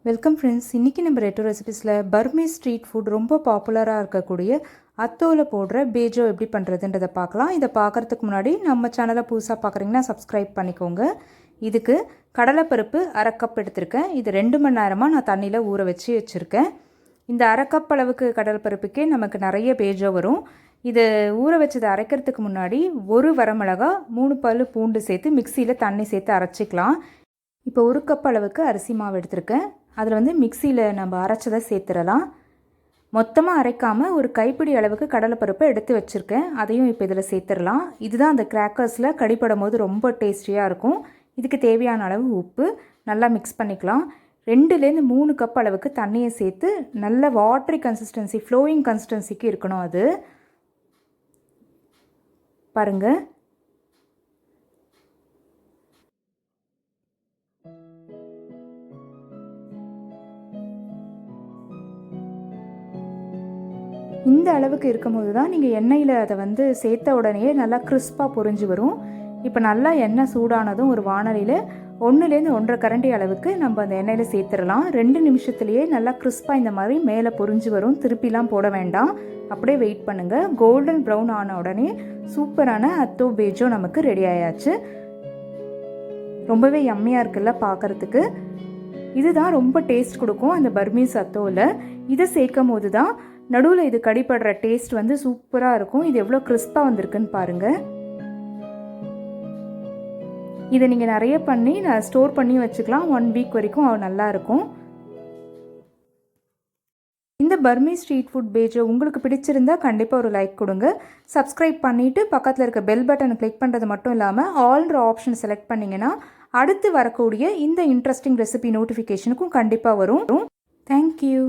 Welcome friends. இன்றைக்கி நம்ம ரெட்டோ ரெசிபீஸில் Burmese street food ரொம்ப பாப்புலராக இருக்கக்கூடிய அத்தோவில் போடுற பெஜோ எப்படி பண்ணுறதுன்றதை பார்க்கலாம். இதை பார்க்குறதுக்கு முன்னாடி நம்ம சேனலை புதுசாக பார்க்குறீங்கன்னா சப்ஸ்கிரைப் பண்ணிக்கோங்க. இதுக்கு கடலைப்பருப்பு 1/2 கப் எடுத்திருக்கேன். இது 2 மணி நேரமாக நான் தண்ணியில் ஊற வச்சுருக்கேன். இந்த 1/2 கப் அளவுக்கு கடலைப்பருப்புக்கே நமக்கு நிறைய பெஜோ வரும். இது ஊற வச்சதை அரைக்கிறதுக்கு முன்னாடி 1 வரமிளகா 3 பல் பூண்டு சேர்த்து மிக்சியில் தண்ணி சேர்த்து அரைச்சிக்கலாம். இப்போ 1 கப் அளவுக்கு அரிசி மாவு எடுத்திருக்கேன். அதில் மிக்சியில் நம்ம அரைச்சதை சேர்த்துடலாம். மொத்தமாக அரைக்காமல் ஒரு கைப்பிடி அளவுக்கு கடலைப்பருப்பை எடுத்து வச்சுருக்கேன். அதையும் இப்போ இதில் சேர்த்துடலாம். இதுதான் அந்த கிராக்கர்ஸில் கடிப்படும் போது ரொம்ப டேஸ்டியாக இருக்கும். இதுக்கு தேவையான அளவு உப்பு நல்லா மிக்ஸ் பண்ணிக்கலாம். 2லேருந்து 3 கப் அளவுக்கு தண்ணியை சேர்த்து நல்ல வாட்டரி கன்சிஸ்டன்சி, ஃப்ளோயிங் கன்சிஸ்டன்சிக்கு இருக்கணும். அது பாருங்கள். இந்த அளவுக்கு இருக்கும்போது தான் நீங்கள் எண்ணெயில் அதை சேர்த்த உடனே நல்லா கிறிஸ்பாக பொரிஞ்சு வரும். இப்போ நல்லா எண்ணெய் சூடானதும் ஒரு வாணலியில் 1லேருந்து 1.5 கரண்டி அளவுக்கு நம்ம அந்த எண்ணெயில் சேர்த்துடலாம். 2 நிமிஷத்துலேயே நல்லா கிறிஸ்பாக இந்த மாதிரி மேலே பொரிஞ்சு வரும். திருப்பிலாம் போட வேண்டாம், அப்படியே வெயிட் பண்ணுங்கள். கோல்டன் ப்ரௌன் ஆன உடனே சூப்பரான அத்தோ பெஜோ நமக்கு ரெடி ஆயாச்சு. ரொம்பவே யம்மியாக இருக்குல்ல பார்க்குறதுக்கு. இதுதான் ரொம்ப டேஸ்ட் கொடுக்கும் அந்த பர்மீஸ் அத்தோவில். இதை சேர்க்கும் போது தான் நடுவில் இது கடிப்படுற டேஸ்ட் சூப்பராக இருக்கும். இது எவ்வளோ கிறிஸ்பாக வந்திருக்குன்னு பாருங்கள். இதை நீங்கள் நிறைய பண்ணி ஸ்டோர் பண்ணி வச்சுக்கலாம். 1 வீக் வரைக்கும் நல்லாயிருக்கும். இந்த பர்மீஸ் ஸ்ட்ரீட் ஃபுட் பெஜோ உங்களுக்கு பிடிச்சிருந்தா கண்டிப்பாக ஒரு லைக் கொடுங்க. சப்ஸ்கிரைப் பண்ணிவிட்டு பக்கத்தில் இருக்க பெல் பட்டனை கிளிக் பண்ணுறது மட்டும் இல்லாமல் ஆல்ன்ற ஆப்ஷன் செலக்ட் பண்ணிங்கன்னா அடுத்து வரக்கூடிய இந்த இன்ட்ரெஸ்டிங் ரெசிபி நோட்டிஃபிகேஷனுக்கும் கண்டிப்பாக வரும். தேங்க்யூ.